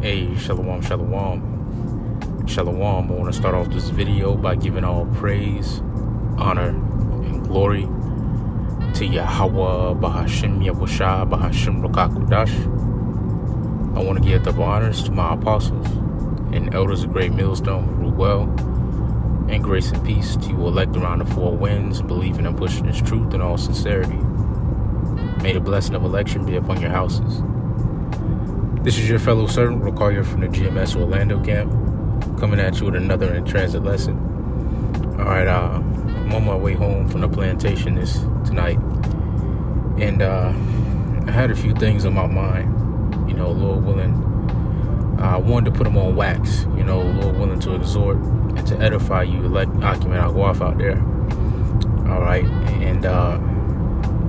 Hey, shalom, shalom. Shalom. I want to start off this video by giving all praise, honor, and glory to Yahweh, Bahashim Yahushua, Bahashim Rukakudash. I want to give double honors to my apostles and elders of Great Millstone who rule well, and grace and peace to you elect around the four winds, believing and pushing this truth in all sincerity. May the blessing of election be upon your houses. This is your fellow servant, Rokaria from the GMS Orlando camp, coming at you with another in-transit lesson. All right, I'm on my way home from the plantation tonight, and I had a few things on my mind, Lord willing. I wanted to put them on wax, Lord willing, to exhort and to edify you, elect Achiman Aguaf out there. All right, and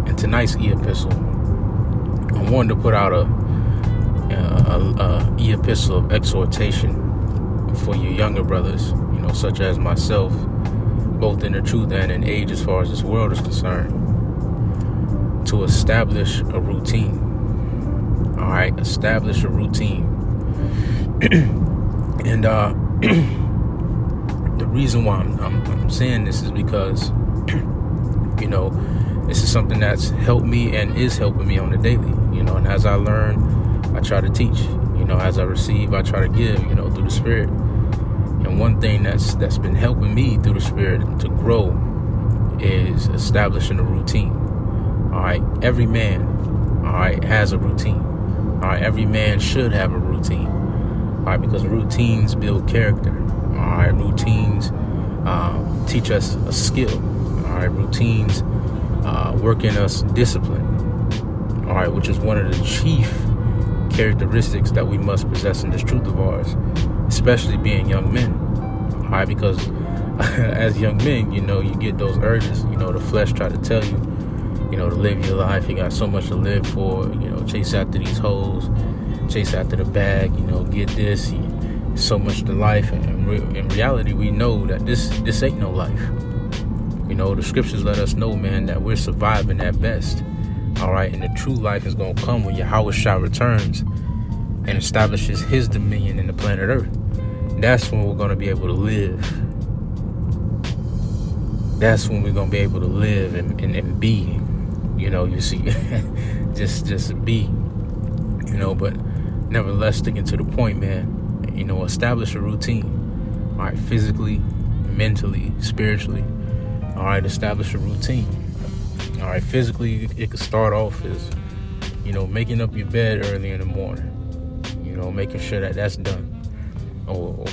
in tonight's e-epistle, I wanted to put out a e-epistle of exhortation for you younger brothers, such as myself, both in the truth and in age as far as this world is concerned, to establish a routine. All right, establish a routine. And the reason why I'm saying this is because, this is something that's helped me and is helping me on the daily, and as I learn, I try to teach, as I receive, I try to give, through the Spirit. And one thing that's been helping me through the Spirit to grow is establishing a routine. All right, every man, all right, has a routine. All right, every man should have a routine. All right, because routines build character. All right, routines teach us a skill. All right, routines work in us discipline. All right, which is one of the chief characteristics that we must possess in this truth of ours, especially being young men. All right, because as young men, you get those urges. The flesh try to tell you, to live your life. You got so much to live for. Chase after these hoes, chase after the bag. Get this. So much to life, and in reality, we know that this ain't no life. The scriptures let us know, man, that we're surviving at best. All right, and the true life is going to come when Yahushua returns and establishes his dominion in the planet Earth. That's when we're going to be able to live. That's when we're going to be able to live and be, you see, just be, but nevertheless, sticking to the point, man, establish a routine. All right, physically, mentally, spiritually. All right, establish a routine. All right, physically, it could start off as, making up your bed early in the morning, making sure that that's done, or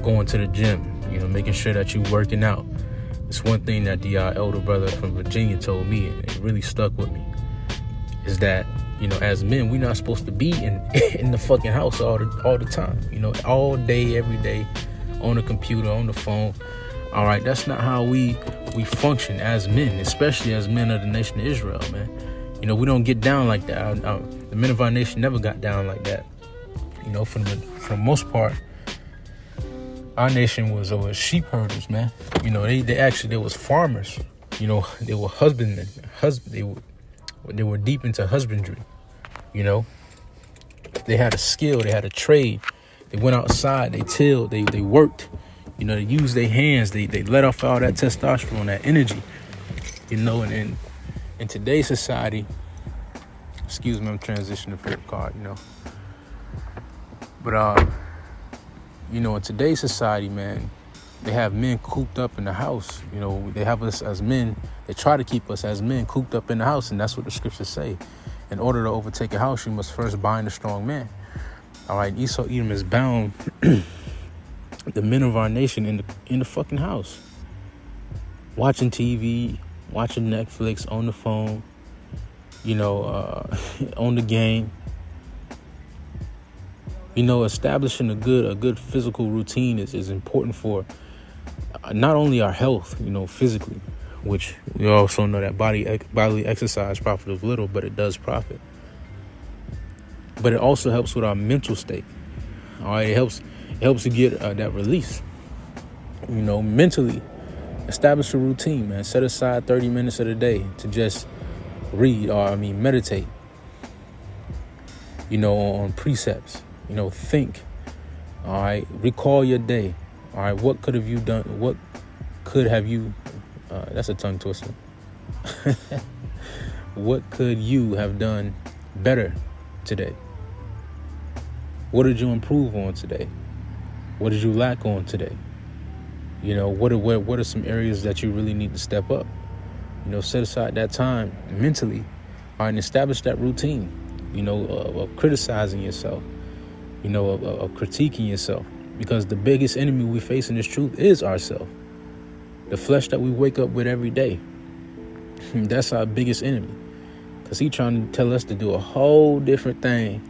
going to the gym, making sure that you're working out. It's one thing that the elder brother from Virginia told me, and it really stuck with me, is that, as men, we're not supposed to be in the fucking house all the time, all day, every day, on the computer, on the phone. All right, that's not how we function as men, especially as men of the nation of Israel, man. We don't get down like that. The men of our nation never got down like that. For the most part, our nation was sheep herders, man. They was farmers. They were husbandmen. They were deep into husbandry. They had a skill. They had a trade. They went outside. They tilled. They worked. They used their hands. They let off all that testosterone, that energy. And in today's society, excuse me, I'm transitioning for the card, But, in today's society, man, they have men cooped up in the house. They have us as men. They try to keep us as men cooped up in the house. And that's what the scriptures say. In order to overtake a house, you must first bind a strong man. All right, Esau Edom is bound the men of our nation in the fucking house, watching TV, watching Netflix, on the phone, on the game. Establishing a good physical routine is important for not only our health, physically, which we also know that bodily exercise profiteth little, but it does profit. But it also helps with our mental state. All right, it helps to get that release. Mentally, establish a routine, man. Set aside 30 minutes of the day to just read, meditate, on precepts. Think. All right. Recall your day. All right. What could have you done? What could have you, that's a tongue twister. What could you have done better today? What did you improve on today? What did you lack on today? What are some areas that you really need to step up? Set aside that time mentally, all right, and establish that routine, of criticizing yourself, of critiquing yourself. Because the biggest enemy we face in this truth is ourselves. The flesh that we wake up with every day. That's our biggest enemy. Because he's trying to tell us to do a whole different thing.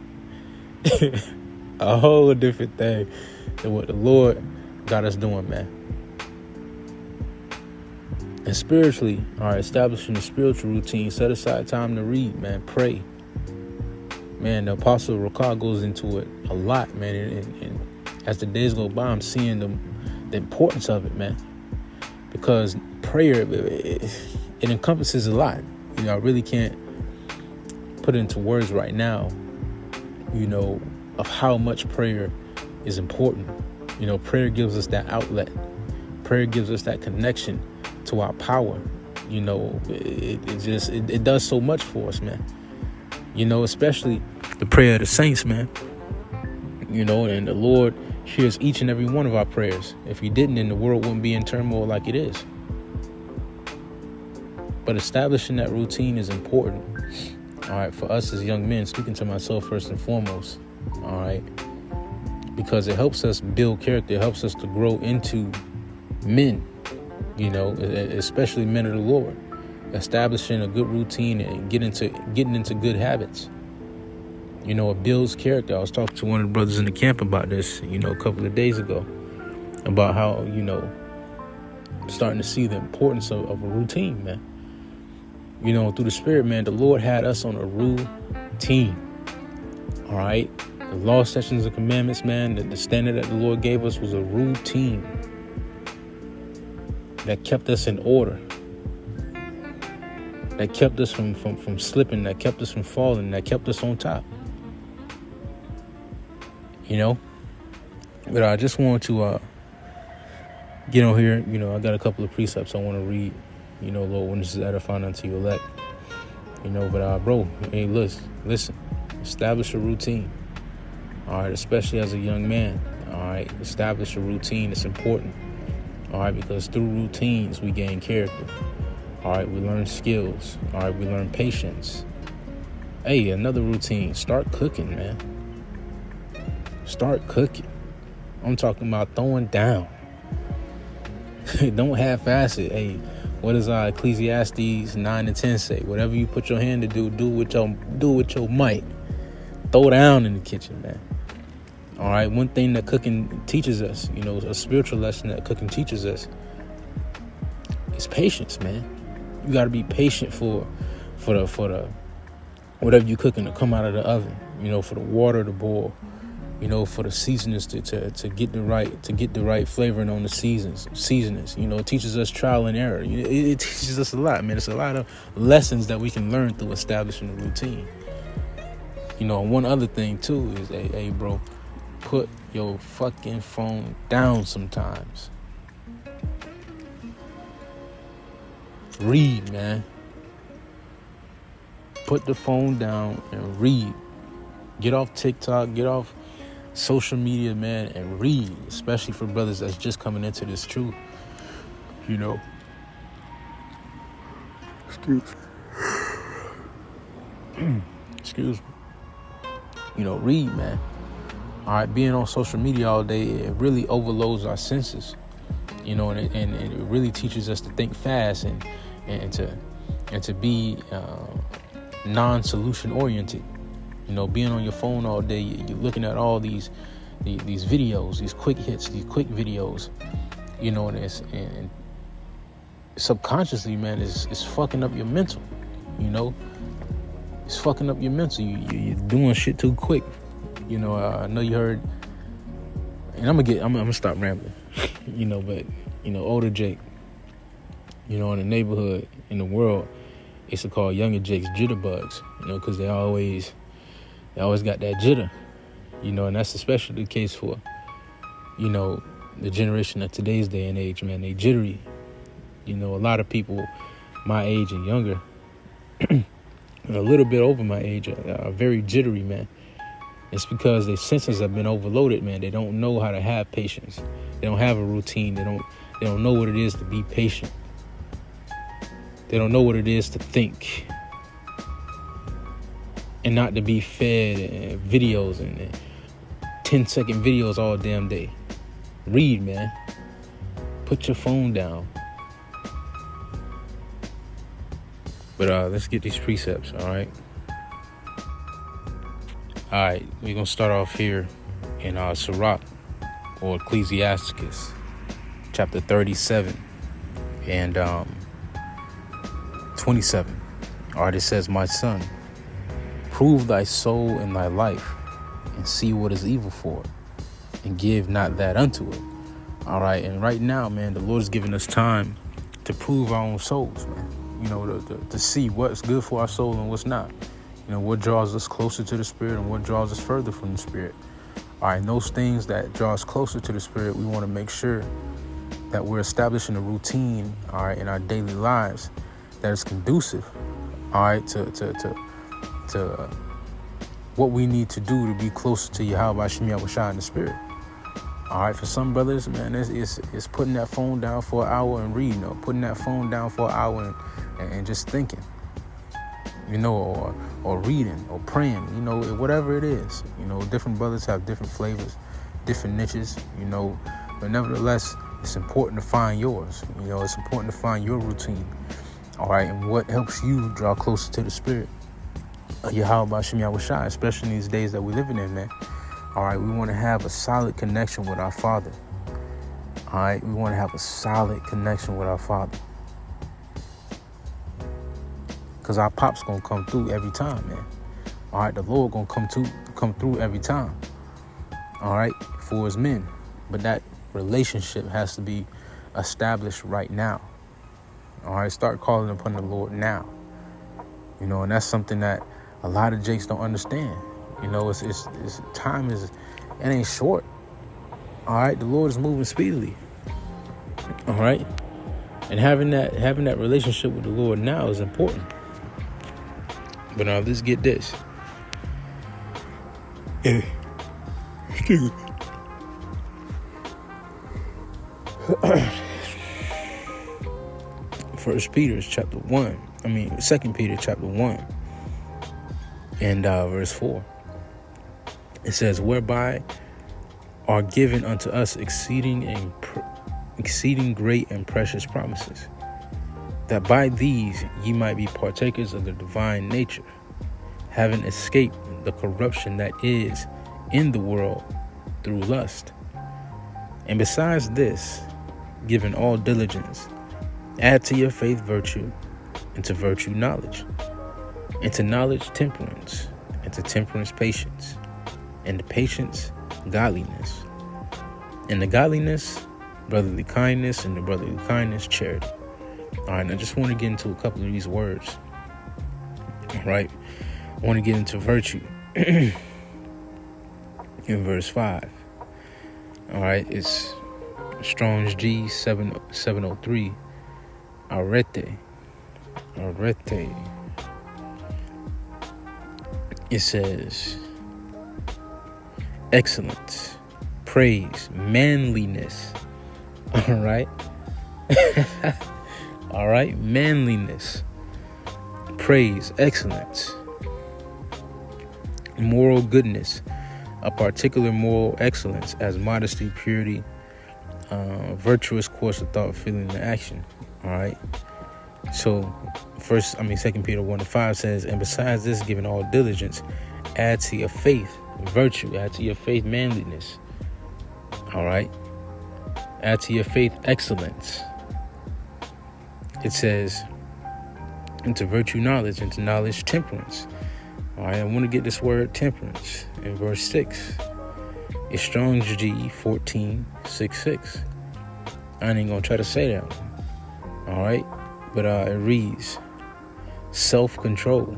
A whole different thing than what the Lord got us doing, man. And spiritually, all right, establishing a spiritual routine, set aside time to read, man, pray. Man, the Apostle Rakah goes into it a lot, man. And as the days go by, I'm seeing the importance of it, man. Because prayer, it encompasses a lot. I really can't put it into words right now, of how much prayer is important. Prayer gives us that outlet. Prayer gives us that connection to our power. It does so much for us, man. Especially the prayer of the saints, man. And the Lord hears each and every one of our prayers. If he didn't, then the world wouldn't be in turmoil like it is. But establishing that routine is important. All right, for us as young men, speaking to myself first and foremost. All right, because it helps us build character. It helps us to grow into men. Especially men of the Lord. Establishing a good routine and getting into good habits. It builds character. I was talking to one of the brothers in the camp about this, a couple of days ago, about how, starting to see the importance of a routine, man. Through the Spirit, man, the Lord had us on a routine. All right. The law, statutes, and commandments, man, the standard that the Lord gave us was a routine that kept us in order, that kept us from slipping, that kept us from falling, that kept us on top. But I just want to get on here. I got a couple of precepts I want to read. Lord, when this is edifying unto your elect. But bro, hey, listen, establish a routine. All right, especially as a young man. All right, establish a routine. It's important. All right, because through routines we gain character. All right, we learn skills. All right, we learn patience. Hey, another routine. Start cooking, man. Start cooking. I'm talking about throwing down. Don't half-ass it. Hey, what does Ecclesiastes 9 and 10 say? Whatever you put your hand to do with your might. Throw down in the kitchen, man. All right, one thing that cooking teaches us, a spiritual lesson that cooking teaches us is patience, man. You got to be patient for the whatever you cooking to come out of the oven. For the water to boil. For the seasonings to get the right flavoring on the seasonings. It teaches us trial and error. It teaches us a lot, man. It's a lot of lessons that we can learn through establishing a routine. One other thing too is, hey, bro, put your fucking phone down sometimes. Read, man. Put the phone down and read. Get off TikTok, get off social media, man, and read, especially for brothers that's just coming into this truth. Excuse me. Read, man. All right, being on social media all day, it really overloads our senses. And it really teaches us to think fast and to be non-solution oriented. Being on your phone all day, you're looking at all these videos, these quick hits, these quick videos, and subconsciously, man, it's fucking up your mental. It's fucking up your mental. You're doing shit too quick. I know you heard, and I'm gonna stop rambling. But older Jake, in the neighborhood, in the world, it's to call younger Jakes jitterbugs. Because they always got that jitter. And that's especially the case for, the generation of today's day and age, man. They jittery. A lot of people my age and younger, and a little bit over my age, are very jittery, man. It's because their senses have been overloaded, man. They don't know how to have patience. They don't have a routine. They don't know what it is to be patient. They don't know what it is to think and not to be fed videos and 10-second videos all damn day. Read, man. Put your phone down. But let's get these precepts, all right? All right, we're going to start off here in Sirach, or Ecclesiasticus, chapter 37 and 27. All right, it says, "My son, prove thy soul in thy life, and see what is evil for it, and give not that unto it." All right, and right now, man, the Lord is giving us time to prove our own souls, man. To see what's good for our soul and what's not. What draws us closer to the Spirit and what draws us further from the Spirit. All right, and those things that draw us closer to the Spirit, we want to make sure that we're establishing a routine, all right, in our daily lives that is conducive, all right, to what we need to do to be closer to Yahweh Shem Yahushua in the Spirit. All right, for some brothers, man, it's putting that phone down for an hour and reading, or putting that phone down for an hour and just thinking, or reading or praying, whatever it is. Different brothers have different flavors, different niches, but nevertheless, it's important to find yours. It's important to find your routine, all right, and what helps you draw closer to the Spirit of Yahweh Shem Yahushua, especially in these days that we're living in, man. All right, we want to have a solid connection with our Father. All right, we want to have a solid connection with our Father. Because our pop's going to come through every time, man. All right, the Lord going to come through every time. All right, for his men. But that relationship has to be established right now. All right, start calling upon the Lord now. And that's something that a lot of jakes don't understand. It's time it ain't short. All right, the Lord is moving speedily. All right, and having that relationship with the Lord now is important. But now let's get this. First Peter chapter 1. 2 Peter chapter 1 and verse 4. It says, "Whereby are given unto us exceeding great and precious promises, that by these ye might be partakers of the divine nature, having escaped the corruption that is in the world through lust. And besides this, given all diligence, add to your faith virtue, and to virtue knowledge, and to knowledge temperance, and to temperance patience, and to patience godliness, and to godliness brotherly kindness, and to brotherly kindness charity." All right, I just want to get into a couple of these words. All right, I want to get into virtue in verse 5. All right, it's Strong's G 703. Arete. It says excellence, praise, manliness. All right. All right, manliness, praise, excellence, moral goodness, a particular moral excellence as modesty, purity, virtuous course of thought, feeling, and action. All right. So 2 Peter 1:5 says, "And besides this, given all diligence, add to your faith virtue, add to your faith manliness." All right. Add to your faith excellence. It says, into virtue knowledge, into knowledge temperance. All right, I want to get this word temperance in verse 6. It's Strong's G 1466. I ain't gonna try to say that one. All right, but it reads self-control.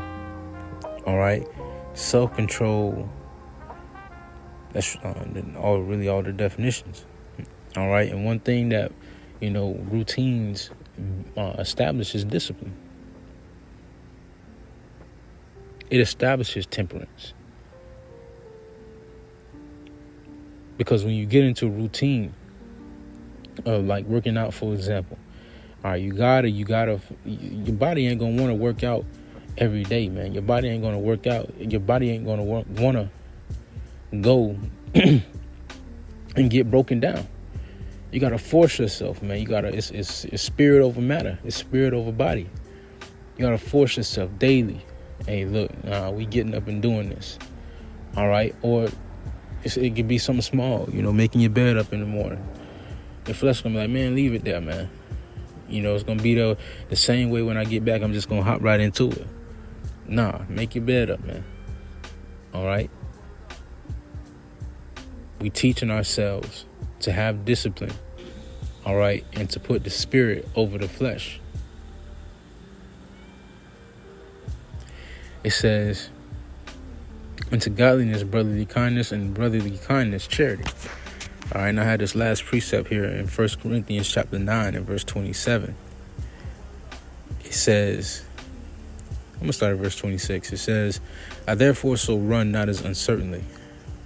All right, self-control That's all the definitions. All right. And one thing that, routines establishes discipline. It establishes temperance. Because when you get into a routine of like working out, for example, all right, you gotta, your body ain't gonna want to work out every day, man. Your body ain't gonna work out. Your body ain't gonna want to go and get broken down. You gotta force yourself, man. You gotta. It's spirit over matter. It's spirit over body. You gotta force yourself daily. Hey, look, we getting up and doing this. All right, or it could be something small. Making your bed up in the morning. Your flesh gonna be like, man, leave it there, man. It's gonna be the same way when I get back. I'm just gonna hop right into it. Nah, make your bed up, man. All right. We teaching ourselves to have discipline, all right, and to put the spirit over the flesh. It says, unto godliness, brotherly kindness, and brotherly kindness, charity. All right, and I had this last precept here in 1 Corinthians chapter 9 and verse 27. It says, I'm going to start at verse 26. It says, I therefore so run not as uncertainly,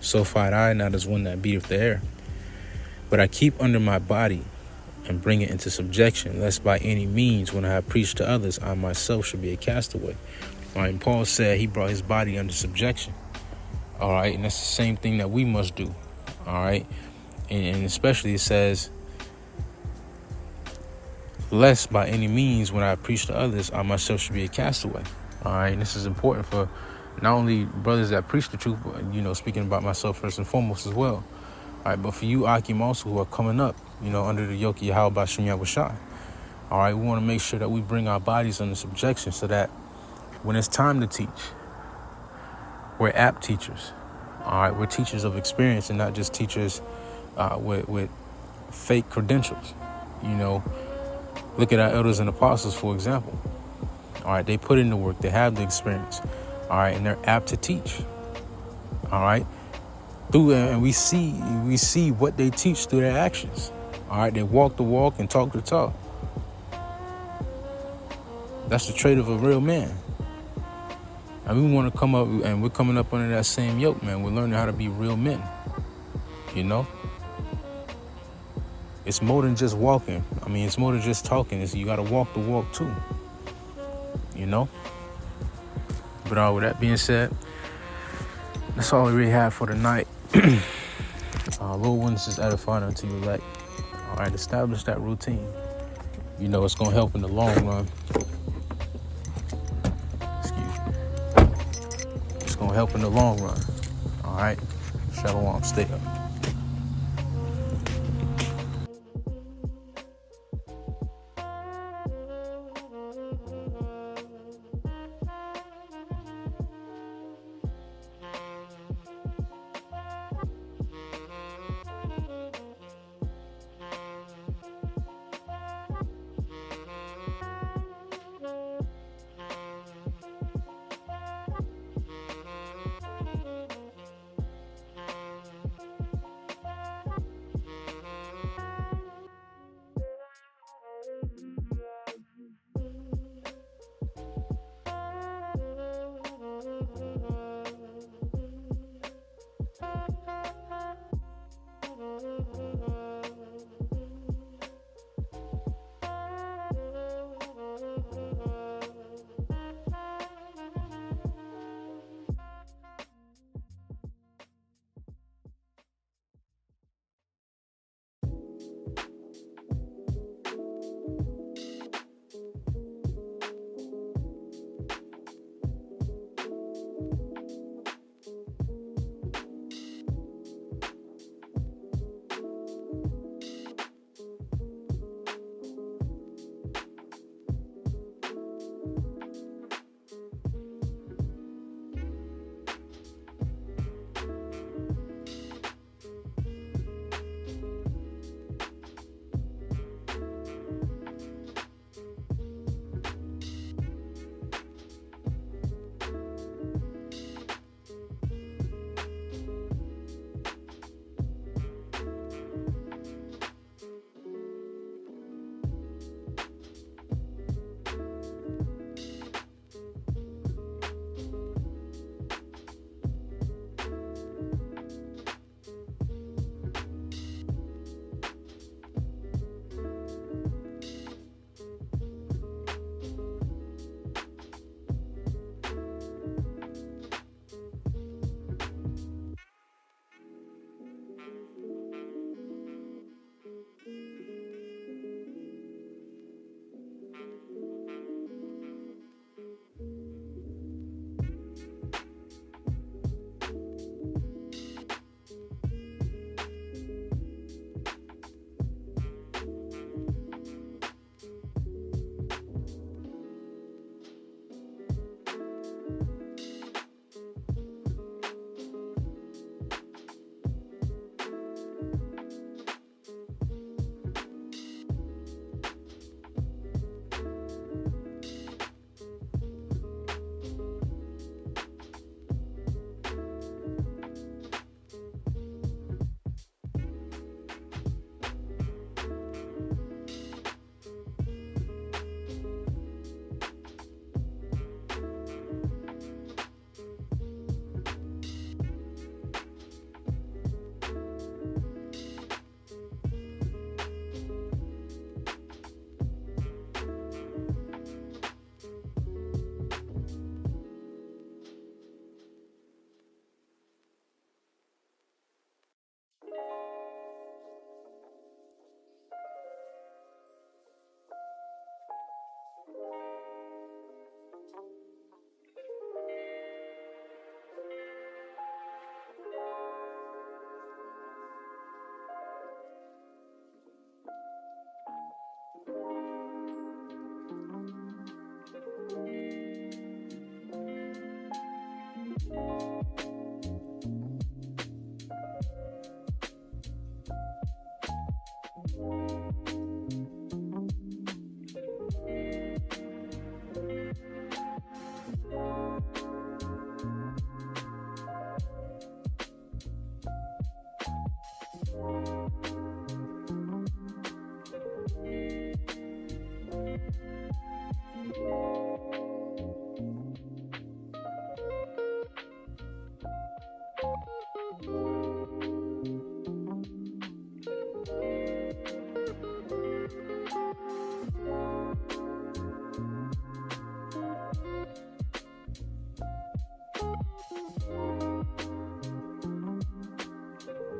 so fight I not as one that beateth the air. But I keep under my body and bring it into subjection, lest by any means, when I have preached to others, I myself should be a castaway. All right, and Paul said he brought his body under subjection. All right, and that's the same thing that we must do. All right, and especially it says, lest by any means, when I preach to others, I myself should be a castaway. All right, and this is important for not only brothers that preach the truth, but, speaking about myself first and foremost as well. All right, but for you, Akim, also, who are coming up, under the yoke of Yahweh Bashim Yahushai. All right, we want to make sure that we bring our bodies under subjection so that when it's time to teach, we're apt teachers. All right, we're teachers of experience and not just teachers with fake credentials. Look at our elders and apostles, for example. All right, they put in the work, they have the experience. All right, and they're apt to teach. All right, and we see what they teach through their actions. All right, they walk the walk and talk the talk. That's the trait of a real man. And we want to come up, and we're coming up under that same yoke, man. We're learning how to be real men. It's more than just walking. It's more than just talking. You got to walk the walk too. But with that being said, that's all we really have for tonight. Little ones is edifying unto you elect. All right, establish that routine. It's going to help in the long run. It's going to help in the long run. All right. Shalom. Stay up.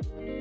you.